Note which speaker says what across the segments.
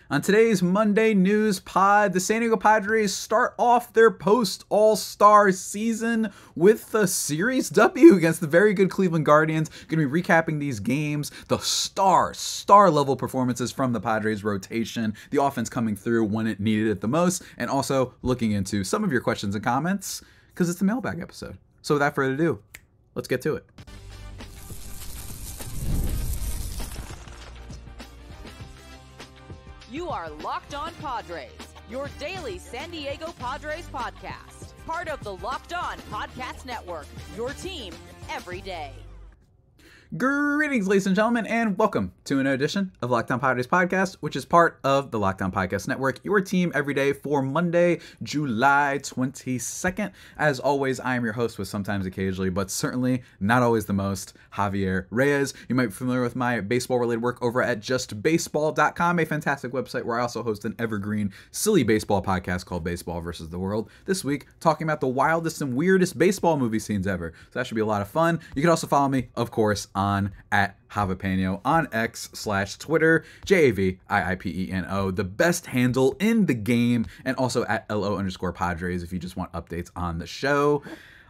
Speaker 1: On today's Monday News Pod, the San Diego Padres start off their post-All-Star season with a series W against the very good Cleveland Guardians. Going to be recapping these games, the star level performances from the Padres rotation, the offense coming through when it needed it the most, and also looking into some of your questions and comments because it's the Mailbag episode. So without further ado, let's get to it.
Speaker 2: You are Locked On Padres, your daily San Diego Padres podcast. Part of the Locked On Podcast Network, your team every day.
Speaker 1: Greetings, ladies and gentlemen, and welcome to an edition of Locked On Padres Podcast, which is part of the Locked On Podcast Network, your team every day for Monday, July 22nd. As always, I am your host with sometimes occasionally, but certainly not always the most, Javier Reyes. You might be familiar with my baseball-related work over at justbaseball.com, a fantastic website where I also host an evergreen, silly baseball podcast called Baseball vs. the World. This week, talking about the wildest and weirdest baseball movie scenes ever. So that should be a lot of fun. You can also follow me, of course, on at Javipeno on X/Twitter, JAVIIPENO, the best handle in the game, and also at LO_Padres if you just want updates on the show.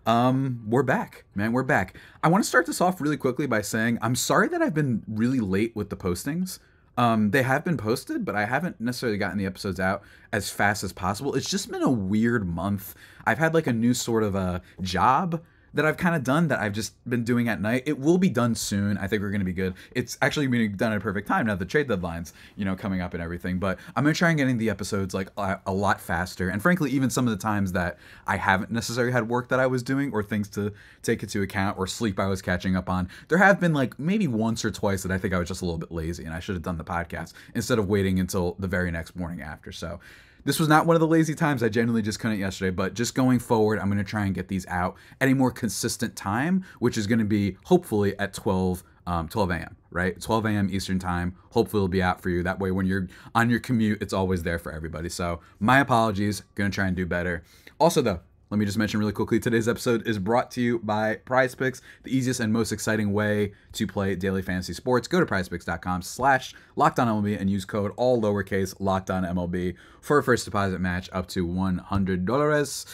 Speaker 1: We're back, man. We're back. I want to start this off really quickly by saying I'm sorry that I've been really late with the postings. They have been posted, but I haven't necessarily gotten the episodes out as fast as possible. It's just been a weird month. I've had like a new sort of a job that I've kind of done that I've just been doing at night. It will be done soon. I think we're going to be good. It's actually being done at a perfect time now, the trade deadlines, coming up and everything. But I'm going to try and getting the episodes like a lot faster. And frankly, even some of the times that I haven't necessarily had work that I was doing or things to take into account or sleep I was catching up on, there have been like maybe once or twice that I think I was just a little bit lazy and I should have done the podcast instead of waiting until the very next morning after. So this was not one of the lazy times. I genuinely just couldn't yesterday, but just going forward, I'm going to try and get these out at a more consistent time, which is going to be hopefully at 12 a.m., right? 12 a.m. Eastern time. Hopefully it'll be out for you. That way when you're on your commute, it's always there for everybody. So my apologies. Going to try and do better. Also, though, let me just mention really quickly, today's episode is brought to you by Prize Picks, the easiest and most exciting way to play daily fantasy sports. Go to prizepicks.com/LockedOnMLB and use code all lowercase LockedOnMLB for a first deposit match up to $100.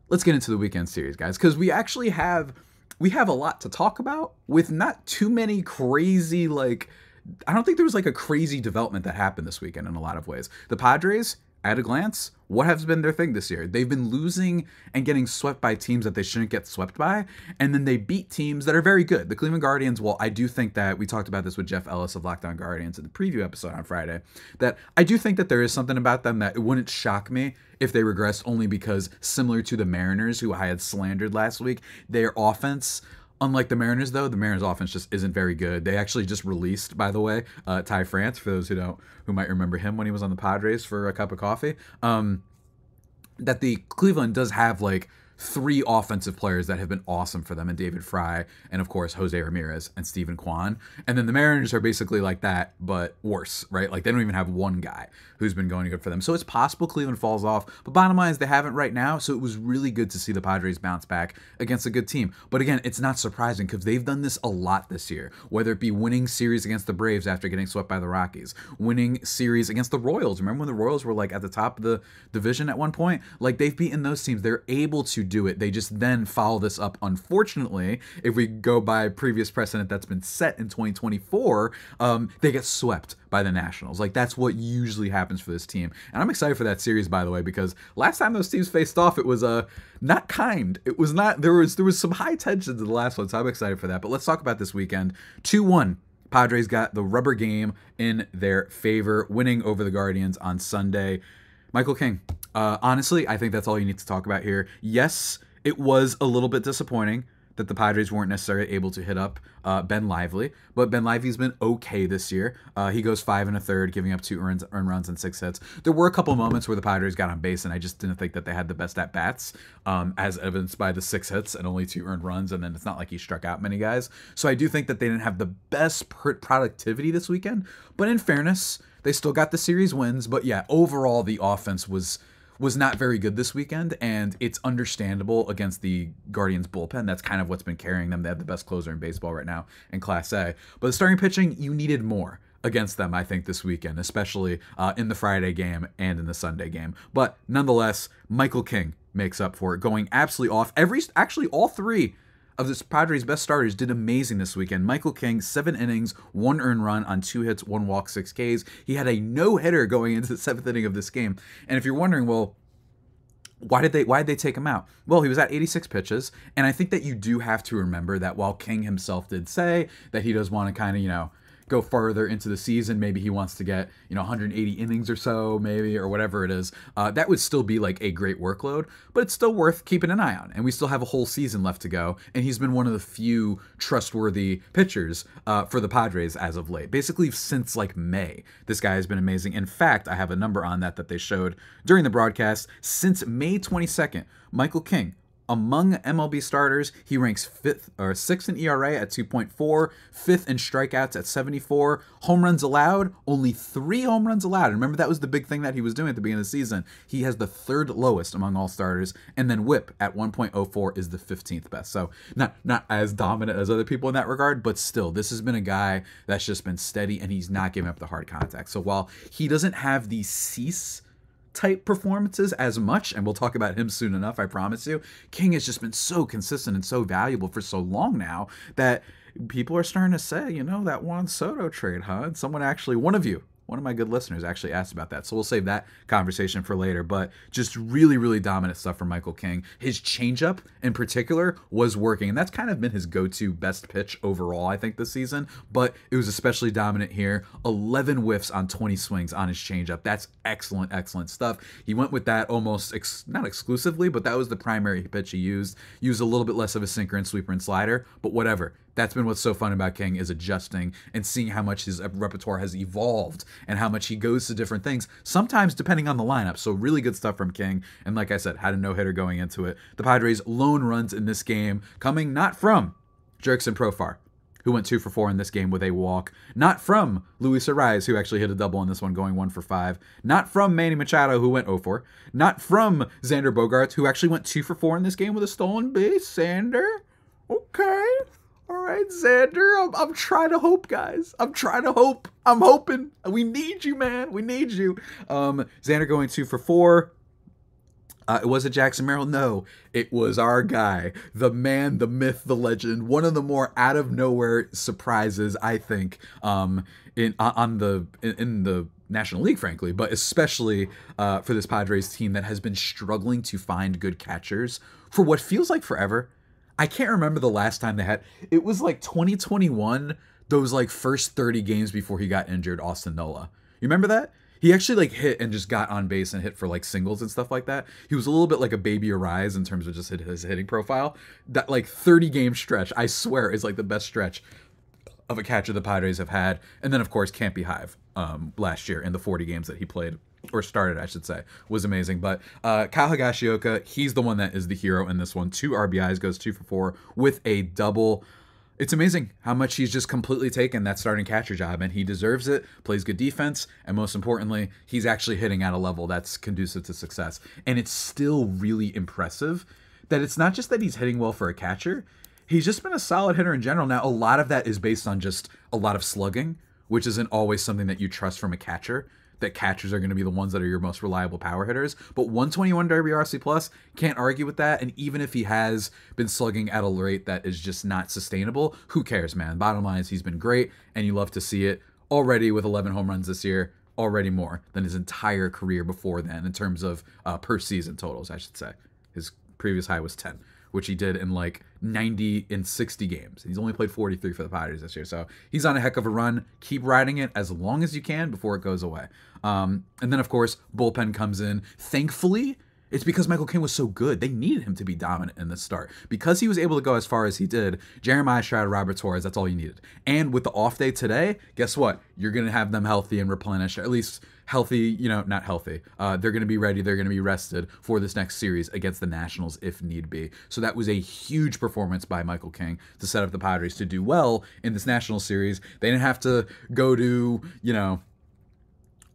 Speaker 1: Let's get into the weekend series, guys, because we actually have a lot to talk about with not too many crazy, I don't think there was a crazy development that happened this weekend in a lot of ways. The Padres, at a glance, what has been their thing this year? They've been losing and getting swept by teams that they shouldn't get swept by, and then they beat teams that are very good. The Cleveland Guardians, well, I do think that we talked about this with Jeff Ellis of Locked On Guardians in the preview episode on Friday, that I do think that there is something about them that it wouldn't shock me if they regress, only because similar to the Mariners, who I had slandered last week, their offense, unlike the Mariners, though, the Mariners offense just isn't very good. They actually just released, by the way, Ty France, for those who might remember him when he was on the Padres for a cup of coffee, that the Cleveland does have three offensive players that have been awesome for them, and David Fry, and of course Jose Ramirez and Steven Kwan. And then the Mariners are basically like that, but worse, right? They don't even have one guy who's been going good for them. So it's possible Cleveland falls off, but bottom line is they haven't right now. So it was really good to see the Padres bounce back against a good team. But again, it's not surprising because they've done this a lot this year, whether it be winning series against the Braves after getting swept by the Rockies, winning series against the Royals. Remember when the Royals were at the top of the division at one point? They've beaten those teams. They're able to do it. They just then follow this up. Unfortunately, if we go by previous precedent that's been set in 2024, they get swept by the Nationals. That's what usually happens for this team. And I'm excited for that series, by the way, because last time those teams faced off, it was not kind. It was not, there was some high tension to the last one, so I'm excited for that. But let's talk about this weekend. 2-1. Padres got the rubber game in their favor, winning over the Guardians on Sunday. Michael King, honestly, I think that's all you need to talk about here. Yes, it was a little bit disappointing that the Padres weren't necessarily able to hit up Ben Lively, but Ben Lively's been okay this year. He goes 5 1/3, giving up 2 earned runs and 6 hits. There were a couple moments where the Padres got on base, and I just didn't think that they had the best at bats, as evidenced by the 6 hits and only 2 earned runs, and then it's not like he struck out many guys. So I do think that they didn't have the best productivity this weekend, but in fairness, they still got the series wins. But yeah, overall the offense was not very good this weekend, and it's understandable against the Guardians bullpen. That's kind of what's been carrying them. They have the best closer in baseball right now in Class A. But the starting pitching, you needed more. against them, I think, this weekend, especially in the Friday game and in the Sunday game. But nonetheless, Michael King makes up for it, going absolutely off. Actually, all three of this Padres' best starters did amazing this weekend. Michael King, 7 innings, 1 earned run on 2 hits, 1 walk, 6 Ks. He had a no-hitter going into the 7th inning of this game. And if you're wondering, well, why did they take him out? Well, he was at 86 pitches, and I think that you do have to remember that while King himself did say that he does want to kind of, go further into the season, maybe he wants to get, 180 innings or so, maybe, or whatever it is, that would still be like a great workload, but it's still worth keeping an eye on, and we still have a whole season left to go, and he's been one of the few trustworthy pitchers for the Padres as of late, basically since like May. This guy has been amazing. In fact, I have a number on that they showed during the broadcast. Since May 22nd, Michael King, among MLB starters, he ranks 6th in ERA at 2.4, 5th in strikeouts at 74, home runs allowed, only 3 home runs allowed. And remember, that was the big thing that he was doing at the beginning of the season. He has the 3rd lowest among all starters, and then WHIP at 1.04 is the 15th best. So not as dominant as other people in that regard, but still, this has been a guy that's just been steady, and he's not giving up the hard contact. So while he doesn't have the cease type performances as much, and we'll talk about him soon enough, I promise you, King has just been so consistent and so valuable for so long now that people are starting to say, that Juan Soto trade, huh? And someone actually, one of my good listeners actually asked about that. So we'll save that conversation for later. But just really, really dominant stuff from Michael King. His changeup in particular was working. And that's kind of been his go-to best pitch overall, I think, this season. But it was especially dominant here. 11 whiffs on 20 swings on his changeup. That's excellent, excellent stuff. He went with that almost, not exclusively, but that was the primary pitch he used. Used a little bit less of a sinker and sweeper and slider. But whatever. That's been what's so fun about King, is adjusting and seeing how much his repertoire has evolved and how much he goes to different things, sometimes depending on the lineup. So really good stuff from King. And like I said, had a no-hitter going into it. The Padres' lone runs in this game coming not from Jurickson Profar, who went 2 for 4 in this game with a walk. Not from Luis Ariz, who actually hit a double in this one, going 1 for 5. Not from Manny Machado, who went 0 for. Not from Xander Bogaerts, who actually went 2 for 4 in this game with a stolen base. Xander? Okay. All right, Xander, I'm trying to hope, guys. I'm trying to hope. I'm hoping. We need you, man. We need you. Xander going 2 for 4. It was a Jackson Merrill? No, it was our guy, the man, the myth, the legend. One of the more out of nowhere surprises, I think, in the National League, frankly, but especially for this Padres team that has been struggling to find good catchers for what feels like forever. I can't remember the last time they had. It was like 2021, those like first 30 games before he got injured, Austin Nola. You remember that? He actually like hit and just got on base and hit for like singles and stuff like that. He was a little bit like a baby Ariz in terms of just his hitting profile. That like 30 game stretch, I swear, is like the best stretch of a catcher the Padres have had. And then of course Campy Hive last year in the 40 games that he played, or started, I should say, was amazing. But Kyle Higashioka, he's the one that is the hero in this one. 2 RBIs, goes 2 for 4 with a double. It's amazing how much he's just completely taken that starting catcher job, and he deserves it, plays good defense, and most importantly, he's actually hitting at a level that's conducive to success. And it's still really impressive that it's not just that he's hitting well for a catcher, he's just been a solid hitter in general. Now, a lot of that is based on just a lot of slugging, which isn't always something that you trust from a catcher, that catchers are going to be the ones that are your most reliable power hitters. But 121 WRC plus, can't argue with that. And even if he has been slugging at a rate that is just not sustainable, who cares, man? Bottom line is he's been great, and you love to see it. Already with 11 home runs this year, already more than his entire career before then in terms of per season totals, I should say. His previous high was 10, which he did in like 90 in 60 games. He's only played 43 for the Padres this year. So he's on a heck of a run. Keep riding it as long as you can before it goes away. And then, of course, bullpen comes in. Thankfully, it's because Michael King was so good. They needed him to be dominant in this start. Because he was able to go as far as he did, Jeremiah Stroud, Robert Torres, that's all you needed. And with the off day today, guess what? You're going to have them healthy and replenished, or at least healthy, not healthy. They're going to be ready. They're going to be rested for this next series against the Nationals if need be. So that was a huge performance by Michael King to set up the Padres to do well in this National series. They didn't have to go to,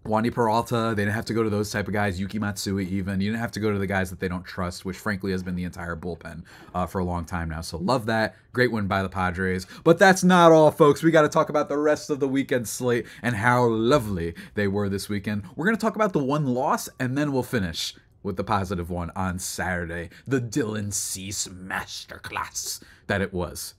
Speaker 1: Wandy Peralta, they didn't have to go to those type of guys. Yuki Matsui even. You didn't have to go to the guys that they don't trust, which frankly has been the entire bullpen for a long time now. So love that. Great win by the Padres. But that's not all, folks. We got to talk about the rest of the weekend slate and how lovely they were this weekend. We're going to talk about the one loss, and then we'll finish with the positive one on Saturday. The Dylan Cease masterclass that it was.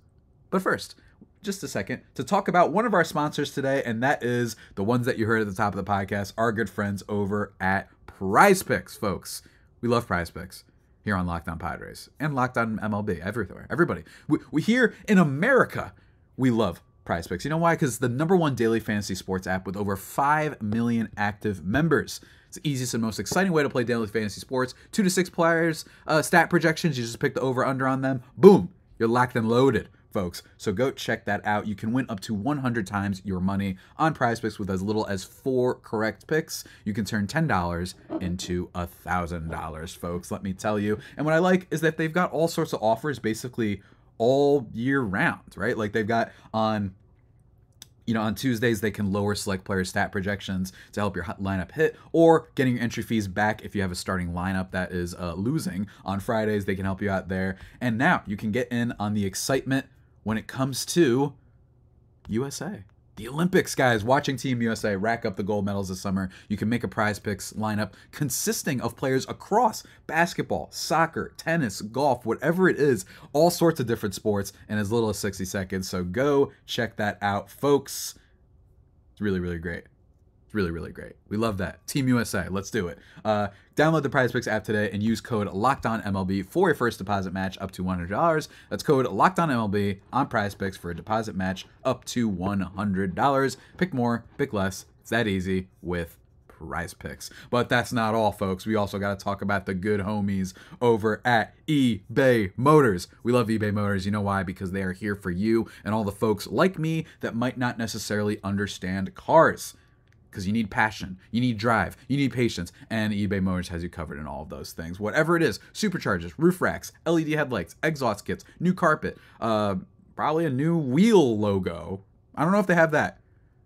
Speaker 1: But first, just a second to talk about one of our sponsors today, and that is the ones that you heard at the top of the podcast, our good friends over at Prize Picks, folks. We love Prize Picks here on Locked On Padres and Locked On MLB, everywhere. Everybody. We here in America, we love Prize Picks. You know why? Because the #1 daily fantasy sports app with over 5 million active members. It's the easiest and most exciting way to play daily fantasy sports. 2 to 6 players, stat projections. You just pick the over-under on them. Boom. You're locked and loaded, folks. So go check that out. You can win up to 100 times your money on Prize Picks with as little as 4 correct picks. You can turn $10 into $1,000, folks. Let me tell you. And what I like is that they've got all sorts of offers basically all year round, right? Like they've got on Tuesdays, they can lower select player stat projections to help your lineup hit, or getting your entry fees back if you have a starting lineup that is losing. On Fridays, they can help you out there. And now you can get in on the excitement when it comes to USA. The Olympics, guys. Watching Team USA rack up the gold medals this summer. You can make a Prize Picks lineup consisting of players across basketball, soccer, tennis, golf, whatever it is, all sorts of different sports in as little as 60 seconds. So go check that out, folks. It's really, really great. It's really, really great. We love that. Team USA, let's do it. Download the Prize Picks app today and use code LOCKEDONMLB for your first deposit match up to $100. That's code LOCKEDONMLB on Prize Picks for a deposit match up to $100. Pick more, pick less. It's that easy with Prize Picks. But that's not all, folks. We also got to talk about the good homies over at eBay Motors. We love eBay Motors. You know why? Because they are here for you and all the folks like me that might not necessarily understand cars. Because you need passion, you need drive, you need patience, and eBay Motors has you covered in all of those things. Whatever it is, superchargers, roof racks, LED headlights, exhaust kits, new carpet, probably a new wheel logo. I don't know if they have that,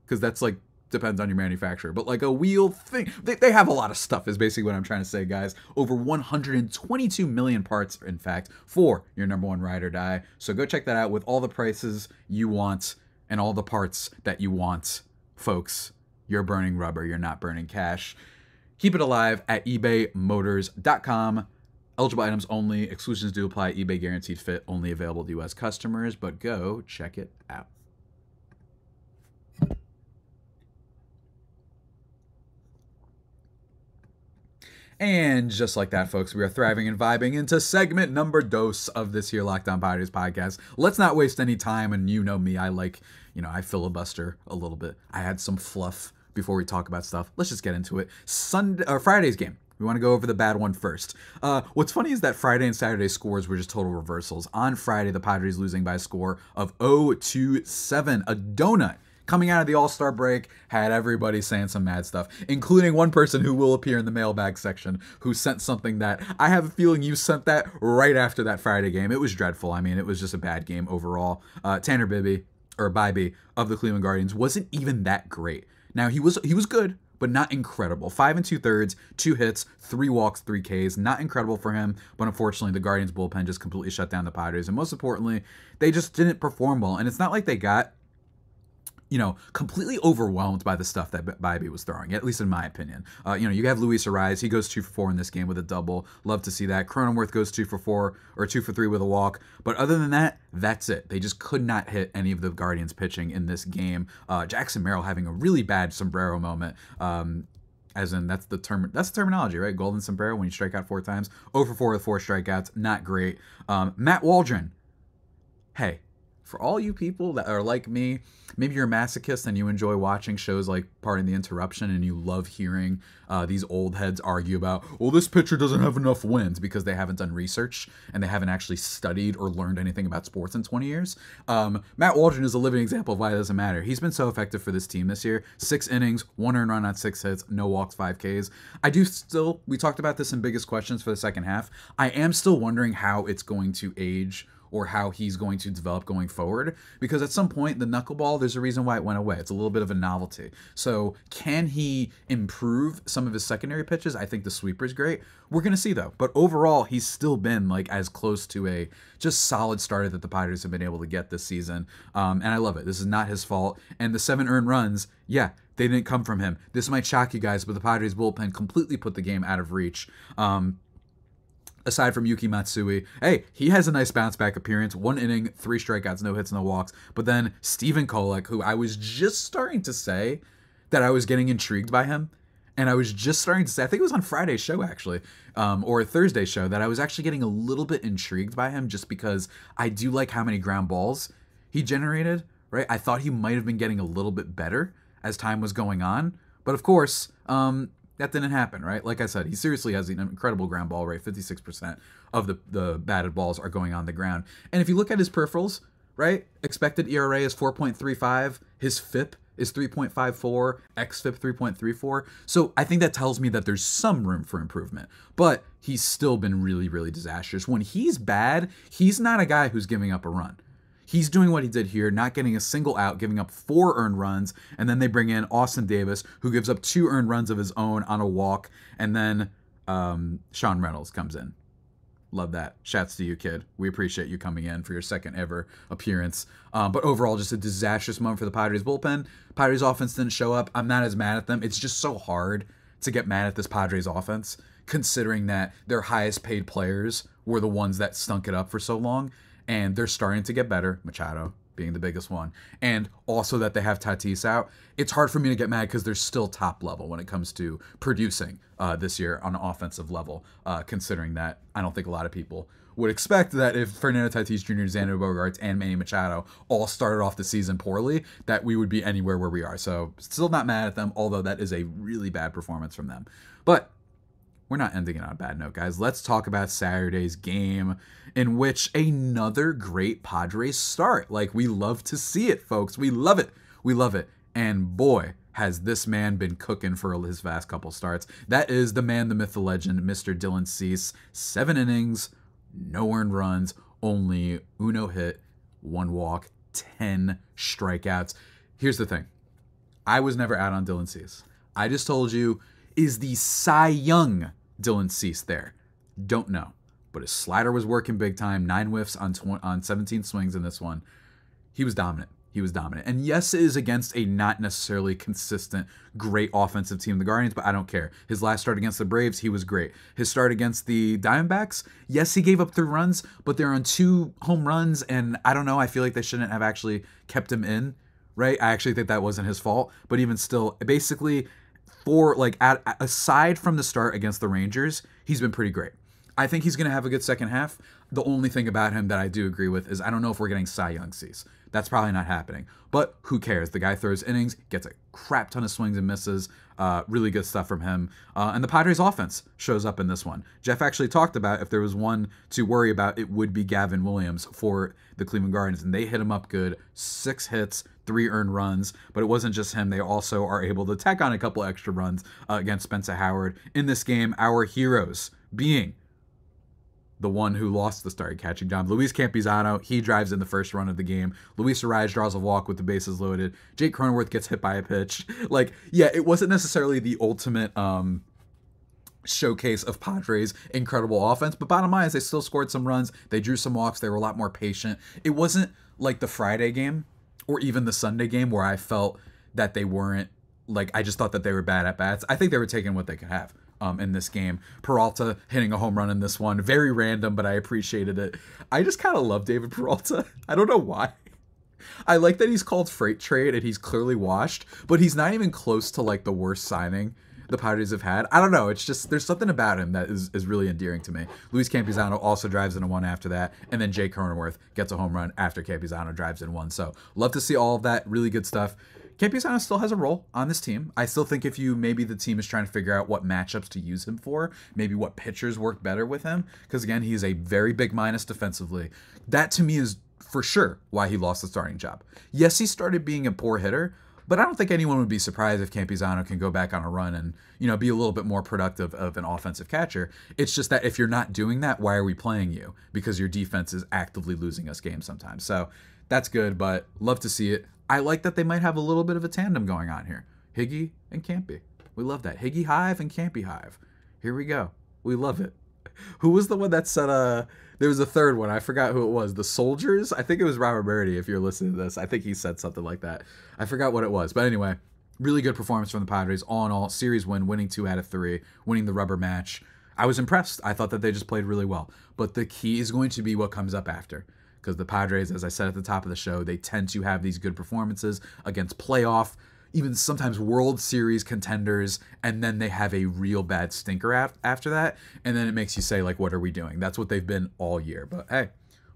Speaker 1: because that's like, depends on your manufacturer, but like a wheel thing. They have a lot of stuff is basically what I'm trying to say, guys. Over 122 million parts, in fact, for your #1 ride or die. So go check that out with all the prices you want and all the parts that you want, folks. You're burning rubber. You're not burning cash. Keep it alive at ebaymotors.com. Eligible items only. Exclusions do apply. eBay guaranteed fit. Only available to U.S. customers. But go check it out. And just like that, folks, we are thriving and vibing into segment number 2 of this here Locked On Padres podcast. Let's not waste any time. And you know me, I filibuster a little bit. I had some fluff before we talk about stuff. Let's just get into it. Friday's game. We want to go over the bad one first. What's funny is that Friday and Saturday scores were just total reversals. On Friday, the Padres losing by a score of 0-7. A donut coming out of the All-Star break had everybody saying some mad stuff, including one person who will appear in the mailbag section who sent something that I have a feeling you sent that right after that Friday game. It was dreadful. I mean, it was just a bad game overall. Tanner Bibby of the Cleveland Guardians wasn't even that great. Now, he was good, but not incredible. 5 2/3, 2 hits, 3 walks, 3 Ks. Not incredible for him, but unfortunately, the Guardians bullpen just completely shut down the Padres. And most importantly, they just didn't perform well. And it's not like they got, completely overwhelmed by the stuff that Bibby was throwing, at least in my opinion. You have Luis Ariz. He goes 2 for 4 in this game with a double. Love to see that. Cronenworth goes 2 for 4 or 2 for 3 with a walk. But other than that, that's it. They just could not hit any of the Guardians pitching in this game. Jackson Merrill having a really bad sombrero moment. As in, that's the terminology, right? Golden sombrero when you strike out 4 times. 0 for 4 with 4 strikeouts. Not great. Matt Waldron. Hey, for all you people that are like me, maybe you're a masochist and you enjoy watching shows like Pardon the Interruption and you love hearing these old heads argue about, well, this pitcher doesn't have enough wins because they haven't done research and they haven't actually studied or learned anything about sports in 20 years. Matt Waldron is a living example of why it doesn't matter. He's been so effective for this team this year. 6 innings, 1 earned run on 6 hits, no walks, 5 Ks. We talked about this in Biggest Questions for the second half. I am still wondering how it's going to age or how he's going to develop going forward. Because at some point, the knuckleball, there's a reason why it went away. It's a little bit of a novelty. So can he improve some of his secondary pitches? I think the sweeper is great. We're going to see, though. But overall, he's still been like as close to a just solid starter that the Padres have been able to get this season. And I love it. This is not his fault. And the 7 earned runs, yeah, they didn't come from him. This might shock you guys, but the Padres bullpen completely put the game out of reach. Aside from Yuki Matsui, hey, he has a nice bounce back appearance. 1 inning, 3 strikeouts, no hits, no walks. But then Steven Kolek, who I was just starting to say that I was getting intrigued by him. And I was just starting to say, I think it was on Friday's show actually, or Thursday's show, that I was actually getting a little bit intrigued by him just because I do like how many ground balls he generated, right? I thought he might have been getting a little bit better as time was going on. But of course, that didn't happen, right? Like I said, he seriously has an incredible ground ball rate. 56% of the batted balls are going on the ground. And if you look at his peripherals, right? Expected ERA is 4.35. His FIP is 3.54, xFIP 3.34. So I think that tells me that there's some room for improvement. But he's still been really, really disastrous. When he's bad, he's not a guy who's giving up a run. He's doing what he did here, not getting a single out, giving up 4 earned runs, and then they bring in Austin Davis, who gives up 2 earned runs of his own on a walk, and then Sean Reynolds comes in. Love that. Shouts to you, kid. We appreciate you coming in for your second ever appearance. But overall, just a disastrous moment for the Padres bullpen. Padres offense didn't show up. I'm not as mad at them. It's just so hard to get mad at this Padres offense, considering that their highest paid players were the ones that stunk it up for so long. And they're starting to get better, Machado being the biggest one. And also that they have Tatis out. It's hard for me to get mad because they're still top level when it comes to producing this year on an offensive level, considering that I don't think a lot of people would expect that if Fernando Tatis Jr., Xander Bogaerts, and Manny Machado all started off the season poorly, that we would be anywhere where we are. So still not mad at them, although that is a really bad performance from them. But we're not ending it on a bad note, guys. Let's talk about Saturday's game, in which another great Padres start. Like, we love to see it, folks. We love it. We love it. And boy, has this man been cooking for his last couple starts. That is the man, the myth, the legend, Mr. Dylan Cease. 7 innings, no earned runs, only uno hit, 1 walk, 10 strikeouts. Here's the thing. I was never out on Dylan Cease. I just told you, is the Cy Young Dylan Cease there? Don't know. But his slider was working big time. 9 whiffs on 17 swings in this one. He was dominant. He was dominant. And yes, it is against a not necessarily consistent, great offensive team, the Guardians, but I don't care. His last start against the Braves, he was great. His start against the Diamondbacks, yes, he gave up 3 runs, but they're on 2 home runs, and I don't know, I feel like they shouldn't have actually kept him in, right? I actually think that wasn't his fault, but even still, basically, aside from the start against the Rangers, he's been pretty great. I think he's going to have a good second half. The only thing about him that I do agree with is I don't know if we're getting Cy Young Cease. That's probably not happening. But who cares? The guy throws innings, gets a crap ton of swings and misses. Really good stuff from him. And the Padres offense shows up in this one. Jeff actually talked about if there was one to worry about, it would be Gavin Williams for the Cleveland Guardians. And they hit him up good. 6 hits, 3 earned runs. But it wasn't just him. They also are able to tack on a couple extra runs against Spencer Howard. In this game, our heroes being the one who lost the start catching job, Luis Campusano. He drives in the first run of the game. Luis Arraez draws a walk with the bases loaded. Jake Cronenworth gets hit by a pitch. It wasn't necessarily the ultimate showcase of Padres' incredible offense, but bottom line is they still scored some runs. They drew some walks. They were a lot more patient. It wasn't like the Friday game or even the Sunday game where I felt that they weren't, I just thought that they were bad at bats. I think they were taking what they could have. In this game. Peralta hitting a home run in this one. Very random, but I appreciated it. I just kind of love David Peralta. I don't know why. I like that he's called freight trade and he's clearly washed, but he's not even close to the worst signing the Padres have had. I don't know. It's just, there's something about him that is really endearing to me. Luis Campusano also drives in a 1 after that, and then Jake Cronenworth gets a home run after Campusano drives in 1. So love to see all of that. Really good stuff. Campusano still has a role on this team. I still think maybe the team is trying to figure out what matchups to use him for, maybe what pitchers work better with him, because again, he's a very big minus defensively. That to me is for sure why he lost the starting job. Yes, he started being a poor hitter, But I don't think anyone would be surprised if Campizano can go back on a run and, be a little bit more productive of an offensive catcher. It's just that if you're not doing that, why are we playing you? Because your defense is actively losing us games sometimes. So that's good, but love to see it. I like that they might have a little bit of a tandem going on here. Higgy and Campy. We love that. Higgy Hive and Campy Hive. Here we go. We love it. Who was the one that said, there was a third one. I forgot who it was. The Soldiers? I think it was Robert Birdie, if you're listening to this. I think he said something like that. I forgot what it was. But anyway, really good performance from the Padres. All in all, series win, winning 2 out of 3, winning the rubber match. I was impressed. I thought that they just played really well. But the key is going to be what comes up after. Because the Padres, as I said at the top of the show, they tend to have these good performances against playoff, even sometimes World Series contenders, and then they have a real bad stinker after that, and then it makes you say, like, what are we doing? That's what they've been all year. But hey,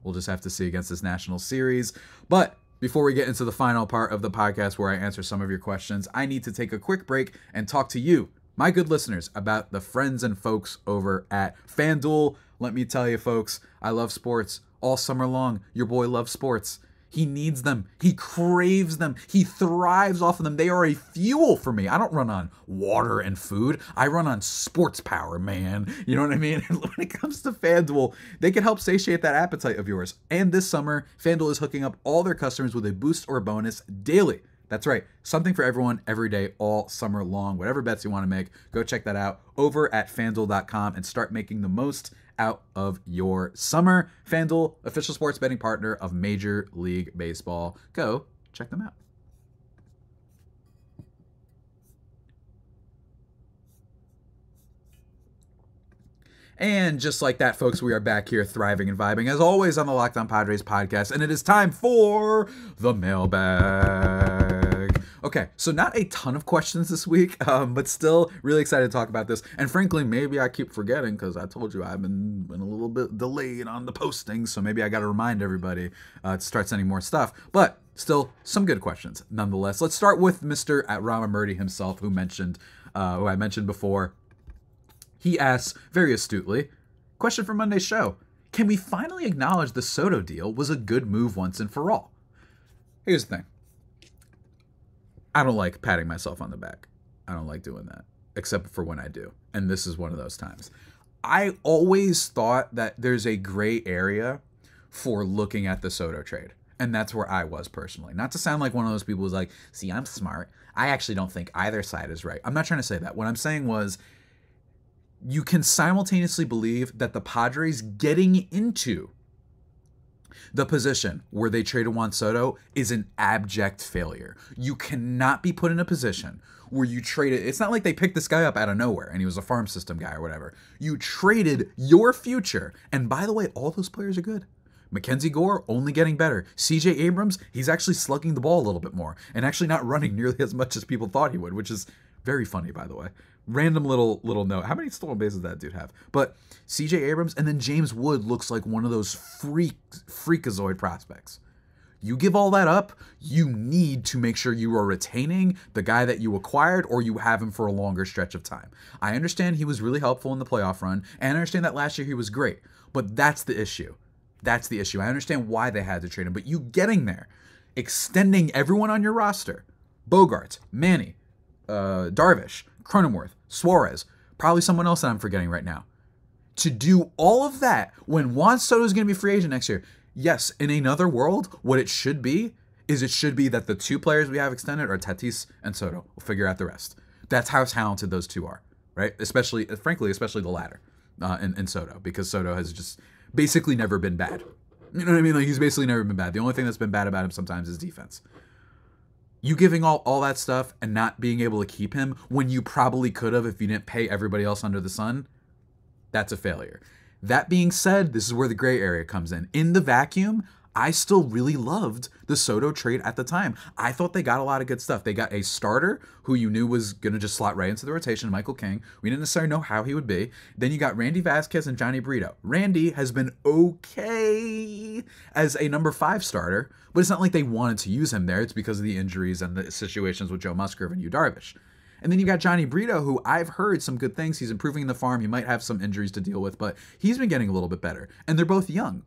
Speaker 1: we'll just have to see against this National Series. But before we get into the final part of the podcast where I answer some of your questions, I need to take a quick break and talk to you, my good listeners, about the friends and folks over at FanDuel. Let me tell you, folks, I love sports. All summer long, your boy loves sports. He needs them. He craves them. He thrives off of them. They are a fuel for me. I don't run on water and food. I run on sports power, man. You know what I mean? And when it comes to FanDuel, they can help satiate that appetite of yours. And this summer, FanDuel is hooking up all their customers with a boost or bonus daily. That's right. Something for everyone every day, all summer long. Whatever bets you want to make, go check that out over at FanDuel.com and start making the most out of your summer. FanDuel, official sports betting partner of Major League Baseball. Go check them out. And just like that, folks, we are back here thriving and vibing, as always, on the Locked On Padres podcast, and it is time for the mailbag. Okay, so not a ton of questions this week, but still really excited to talk about this. And frankly, maybe I keep forgetting because I told you I've been a little bit delayed on the posting, so maybe I got to remind everybody to start sending more stuff. But still, some good questions nonetheless. Let's start with Mr. Rama Murdy himself, who I mentioned before. He asks, very astutely, question for Monday's show: can we finally acknowledge the Soto deal was a good move once and for all? Here's the thing. I don't like patting myself on the back. I don't like doing that, except for when I do. And this is one of those times. I always thought that there's a gray area for looking at the Soto trade. And that's where I was personally. Not to sound like one of those people who's like, see, I'm smart. I actually don't think either side is right. I'm not trying to say that. What I'm saying was, you can simultaneously believe that the Padres getting into the position where they traded Juan Soto is an abject failure. You cannot be put in a position where you traded. It's not like they picked this guy up out of nowhere and he was a farm system guy or whatever. You traded your future. And by the way, all those players are good. Mackenzie Gore only getting better. CJ Abrams, he's actually slugging the ball a little bit more and actually not running nearly as much as people thought he would, which is very funny, by the way. Random little note. How many stolen bases does that dude have? But CJ Abrams, and then James Wood looks like one of those freakazoid prospects. You give all that up, you need to make sure you are retaining the guy that you acquired, or you have him for a longer stretch of time. I understand he was really helpful in the playoff run, and I understand that last year he was great, but that's the issue. That's the issue. I understand why they had to trade him, but you getting there, extending everyone on your roster, Bogarts, Manny, Darvish, Cronenworth, Suarez, probably someone else that I'm forgetting right now. To do all of that when Juan Soto is going to be free agent next year. Yes, in another world, what it should be is it should be that the two players we have extended are Tatis and Soto. We'll figure out the rest. That's how talented those two are, right? Especially the latter in Soto, because Soto has just basically never been bad. You know what I mean? Like, he's basically never been bad. The only thing that's been bad about him sometimes is defense. You giving all that stuff and not being able to keep him when you probably could have if you didn't pay everybody else under the sun, that's a failure. That being said, this is where the gray area comes in. In the vacuum, I still really loved the Soto trade at the time. I thought they got a lot of good stuff. They got a starter who you knew was going to just slot right into the rotation, Michael King. We didn't necessarily know how he would be. Then you got Randy Vasquez and Johnny Brito. Randy has been okay as a number 5 starter, but it's not like they wanted to use him there. It's because of the injuries and the situations with Joe Musgrove and Yu Darvish. And then you got Johnny Brito, who I've heard some good things. He's improving in the farm. He might have some injuries to deal with, but he's been getting a little bit better. And they're both young.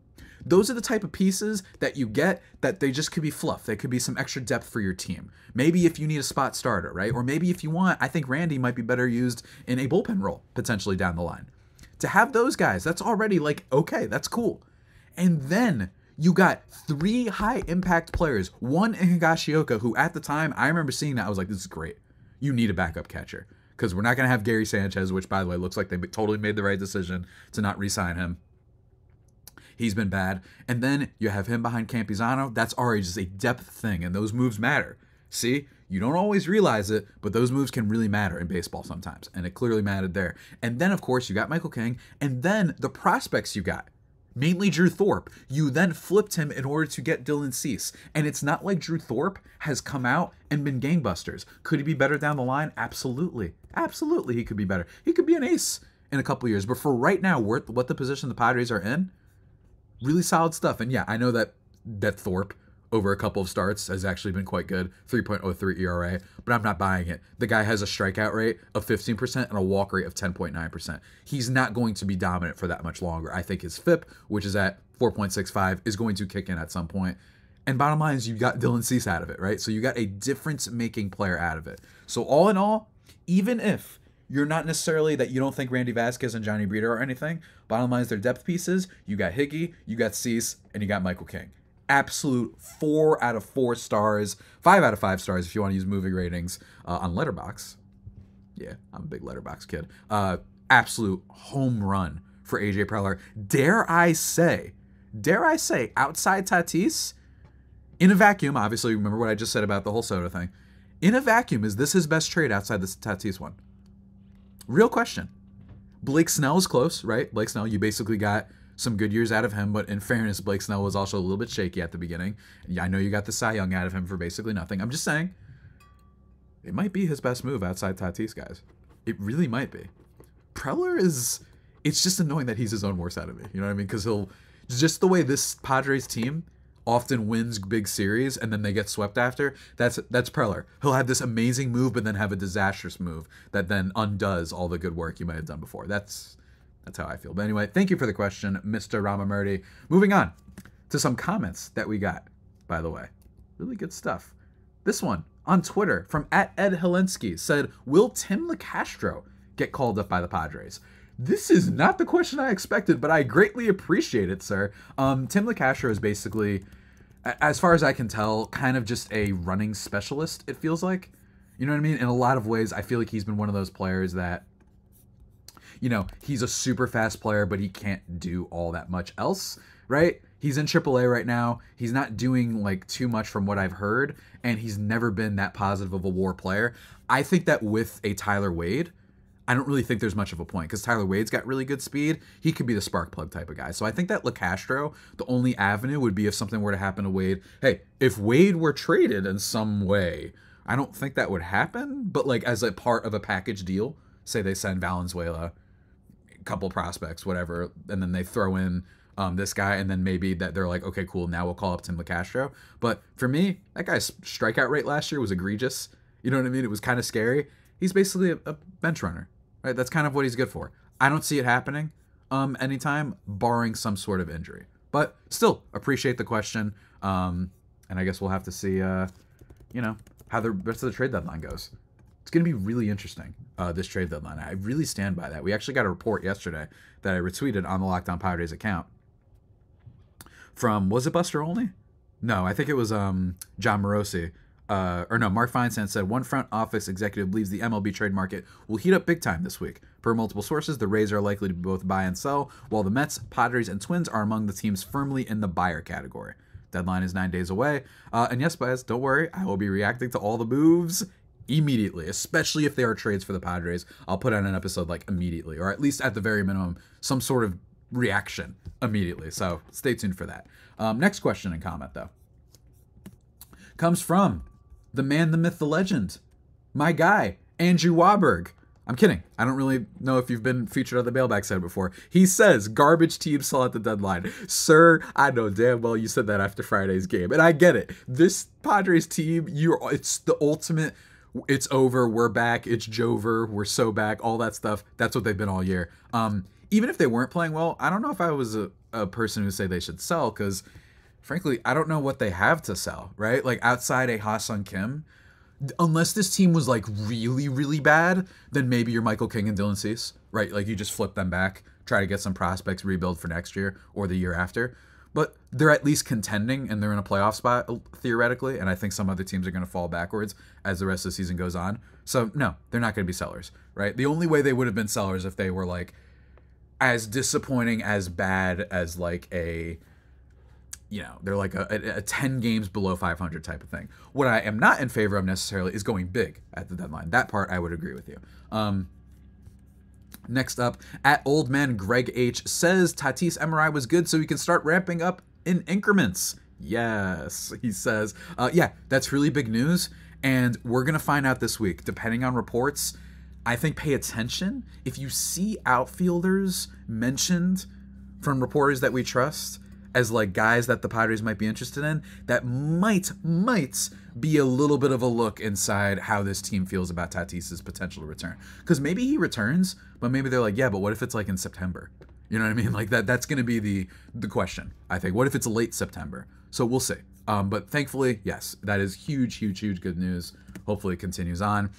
Speaker 1: Those are the type of pieces that you get that they just could be fluff. They could be some extra depth for your team. Maybe if you need a spot starter, right? Or maybe if you want, I think Randy might be better used in a bullpen role potentially down the line. To have those guys, that's already like, okay, that's cool. And then you got 3 high impact players. One in Higashioka, who at the time, I remember seeing that, I was like, this is great. You need a backup catcher. Because we're not going to have Gary Sanchez, which, by the way, looks like they totally made the right decision to not re-sign him. He's been bad. And then you have him behind Campizano. That's already just a depth thing, and those moves matter. See? You don't always realize it, but those moves can really matter in baseball sometimes, and it clearly mattered there. And then, of course, you got Michael King, and then the prospects you got, mainly Drew Thorpe. You then flipped him in order to get Dylan Cease, and it's not like Drew Thorpe has come out and been gangbusters. Could he be better down the line? Absolutely. Absolutely he could be better. He could be an ace in a couple years, but for right now, what the position the Padres are in, really solid stuff. And yeah, I know that Thorpe over a couple of starts has actually been quite good, 3.03 ERA, but I'm not buying it. The guy has a strikeout rate of 15% and a walk rate of 10.9%. He's not going to be dominant for that much longer. I think his FIP, which is at 4.65, is going to kick in at some point. And bottom line is you got Dylan Cease out of it, right? So you got a difference-making player out of it. So all in all, even if you're not necessarily that you don't think Randy Vasquez and Johnny Breeder are anything, bottom line is they're depth pieces. You got Higgy, you got Cease, and you got Michael King. Absolute 4 out of 4 stars, 5 out of 5 stars if you want to use movie ratings on Letterboxd. Yeah, I'm a big Letterboxd kid. Absolute home run for AJ Preller. Dare I say, outside Tatis, in a vacuum, obviously, remember what I just said about the whole Soto thing. In a vacuum, is this his best trade outside the Tatis one? Real question. Blake Snell's close, right? Blake Snell, you basically got some good years out of him, but in fairness, Blake Snell was also a little bit shaky at the beginning. Yeah, I know you got the Cy Young out of him for basically nothing. I'm just saying, it might be his best move outside Tatis, guys. It really might be. Preller is, it's just annoying that he's his own worst enemy. You know what I mean? Because he'll, just the way this Padres team often wins big series and then they get swept after, that's Preller. He'll have this amazing move, but then have a disastrous move that then undoes all the good work you might have done before. That's how I feel. But anyway, thank you for the question, Mr. Ramamurti. Moving on to some comments that we got, by the way. Really good stuff. This one on Twitter from @Ed Helensky said, will Tim LeCastro get called up by the Padres? This is not the question I expected, but I greatly appreciate it, sir. Tim LeCastro is basically, as far as I can tell, kind of just a running specialist, it feels like. You know what I mean? In a lot of ways, I feel like he's been one of those players that, you know, he's a super fast player, but he can't do all that much else, right? He's in AAA right now. He's not doing, like, too much from what I've heard, and he's never been that positive of a WAR player. I think that with a Tyler Wade, I don't really think there's much of a point, because Tyler Wade's got really good speed. He could be the spark plug type of guy. So I think that LeCastro, the only avenue would be if something were to happen to Wade. Hey, if Wade were traded in some way, I don't think that would happen, but, like, as a part of a package deal, say they send Valenzuela, couple prospects, whatever, and then they throw in this guy, and then maybe that they're like, okay, cool, now we'll call up Tim LeCastro. But for me, that guy's strikeout rate last year was egregious. You know what I mean? It was kind of scary. He's basically a bench runner, right? That's kind of what he's good for. I don't see it happening anytime, barring some sort of injury. But still, appreciate the question. And I guess we'll have to see, you know, how the rest of the trade deadline goes. It's going to be really interesting, this trade deadline. I really stand by that. We actually got a report yesterday that I retweeted on the Locked On Padres account from, was it Buster Olney? No, I think it was John Morosi. Mark Feinstein said, one front office executive believes the MLB trade market will heat up big time this week. Per multiple sources, the Rays are likely to both buy and sell, while the Mets, Padres, and Twins are among the teams firmly in the buyer category. Deadline is 9 days away. And yes, Baez, don't worry. I will be reacting to all the moves immediately, especially if there are trades for the Padres. I'll put out an episode like immediately, or at least at the very minimum, some sort of reaction immediately. So stay tuned for that. Next question and comment, though, comes from the man, the myth, the legend, my guy, Andrew Wahlberg. I'm kidding. I don't really know if you've been featured on the Mailbag side before. He says, garbage team sell at the deadline. Sir, I know damn well you said that after Friday's game, and I get it. This Padres team, it's the ultimate, it's over, we're back, it's Jover, we're so back, all that stuff. That's what they've been all year. Even if they weren't playing well, I don't know if I was a person who say they should sell, because frankly, I don't know what they have to sell, right? Like outside a Ha-Seong Kim, unless this team was like really, really bad, then maybe you're Michael King and Dylan Cease, right? Like you just flip them back, try to get some prospects, rebuild for next year or the year after. But they're at least contending and they're in a playoff spot, theoretically. And I think some other teams are going to fall backwards as the rest of the season goes on. So no, they're not going to be sellers, right? The only way they would have been sellers if they were like as disappointing, as bad as like a, you know, they're like a 10 games below 500 type of thing. What I am not in favor of necessarily is going big at the deadline. That part I would agree with you. Next up, at Old Man Greg H says Tatis MRI was good, so we can start ramping up in increments. Yes, he says. Yeah, that's really big news, and we're going to find out this week. Depending on reports, I think pay attention. If you see outfielders mentioned from reporters that we trust as like guys that the Padres might be interested in, that might be a little bit of a look inside how this team feels about Tatis's potential to return. Because maybe he returns, but maybe they're like, yeah, but what if it's like in September? You know what I mean? Like that's going to be the question, I think. What if it's late September? So we'll see. But thankfully, yes, that is huge good news. Hopefully it continues on.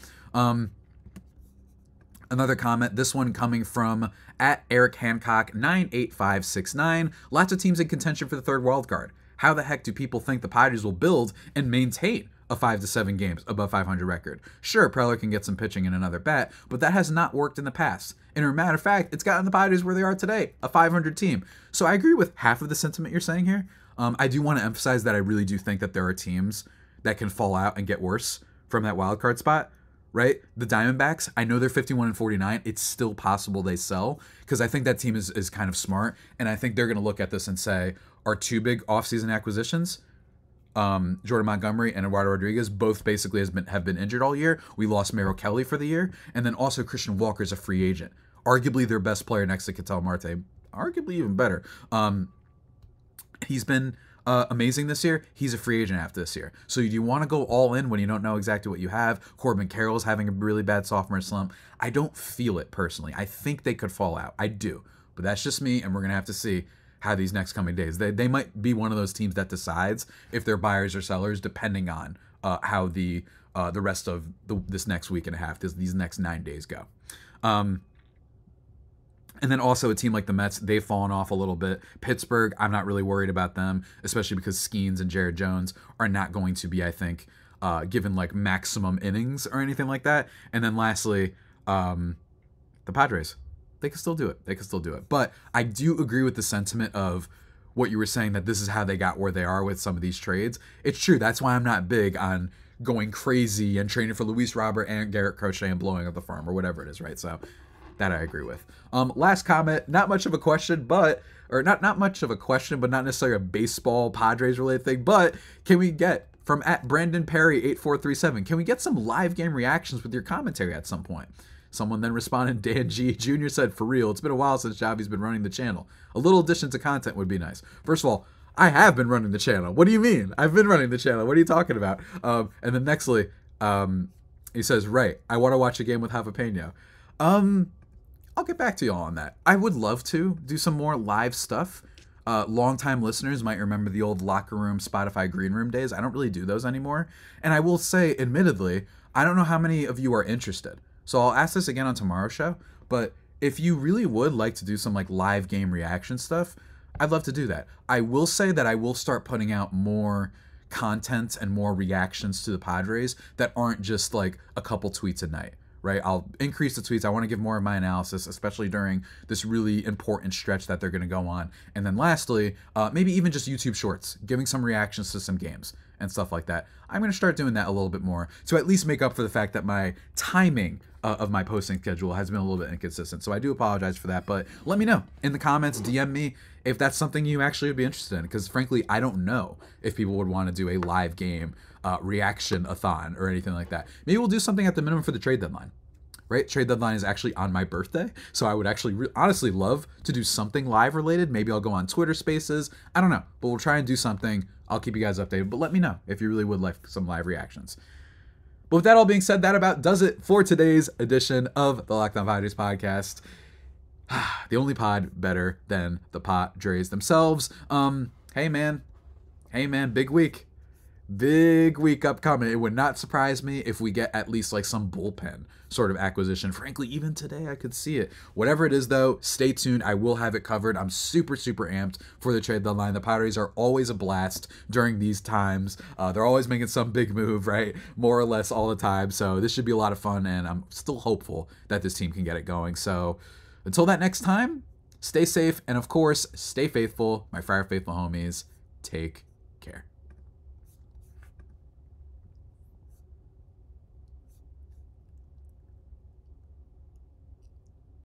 Speaker 1: Another comment, this one coming from at Eric Hancock 98569. Lots of teams in contention for the third wild card. How the heck do people think the Padres will build and maintain a 5 to 7 games above 500 record? Sure, Preller can get some pitching in another bat, but that has not worked in the past. And as a matter of fact, it's gotten the Padres where they are today, a 500 team. So I agree with half of the sentiment you're saying here. I do want to emphasize that I really do think that there are teams that can fall out and get worse from that wild card spot. Right? The Diamondbacks, I know they're 51-49. It's still possible they sell, because I think that team is kind of smart, and I think they're going to look at this and say, our two big offseason acquisitions, Jordan Montgomery and Eduardo Rodriguez, both basically have been injured all year. We lost Merrill Kelly for the year, and then also Christian Walker's a free agent. Arguably their best player next to Ketel Marte. Arguably even better. He's been amazing this year. He's a free agent after this year. So do you want to go all in when you don't know exactly what you have? Corbin Carroll's having a really bad sophomore slump. I don't feel it personally. I think they could fall out. I do. But that's just me, and we're going to have to see how these next coming days. They might be one of those teams that decides if they're buyers or sellers depending on how the rest of this next week and a half, these next 9 days go. And then also a team like the Mets, they've fallen off a little bit. Pittsburgh, I'm not really worried about them, especially because Skeens and Jared Jones are not going to be, I think, given like maximum innings or anything like that. And then lastly, the Padres, they can still do it. But I do agree with the sentiment of what you were saying, that this is how they got where they are with some of these trades. It's true. That's why I'm not big on going crazy and trading for Luis Robert and Garrett Crochet and blowing up the farm or whatever it is, right? So that I agree with. Last comment, not much of a question, but not much of a question, but not necessarily a baseball Padres related thing. But can we get from at Brandon Perry 8437? Can we get some live game reactions with your commentary at some point? Someone then responded, Dan G. Jr. said, for real, it's been a while since Javi's been running the channel. A little addition to content would be nice. First of all, I have been running the channel. What do you mean? I've been running the channel. What are you talking about? And then nextly, he says, right, I want to watch a game with Javapeno. I'll get back to y'all on that. I would love to do some more live stuff. Longtime listeners might remember the old locker room, Spotify green room days. I don't really do those anymore. And I will say, admittedly, I don't know how many of you are interested. So I'll ask this again on tomorrow's show. But if you really would like to do some like live game reaction stuff, I'd love to do that. I will say that I will start putting out more content and more reactions to the Padres that aren't just like a couple tweets a night. Right, I'll increase the tweets. I want to give more of my analysis, especially during this really important stretch that they're going to go on. And then lastly, maybe even just YouTube shorts, giving some reactions to some games and stuff like that. I'm going to start doing that a little bit more to at least make up for the fact that my timing of my posting schedule has been a little bit inconsistent. So I do apologize for that, but let me know in the comments, DM me if that's something you actually would be interested in, because frankly, I don't know if people would want to do a live game reaction-a-thon or anything like that. Maybe we'll do something at the minimum for the trade deadline, right? Trade deadline is actually on my birthday, so I would actually honestly love to do something live related. Maybe I'll go on Twitter Spaces. I don't know, but we'll try and do something. I'll keep you guys updated, but let me know if you really would like some live reactions. But with that all being said, that about does it for today's edition of the Locked On Padres podcast. The only pod better than the Padres themselves. Hey man, big week. Big week upcoming. It would not surprise me if we get at least like some bullpen sort of acquisition. Frankly, even today I could see it. Whatever it is though, stay tuned. I will have it covered. I'm super amped for the trade deadline. The Padres are always a blast during these times. They're always making some big move, right? More or less all the time. So this should be a lot of fun, and I'm still hopeful that this team can get it going. So until that next time, stay safe, and of course, stay faithful. My Friar Faithful homies, take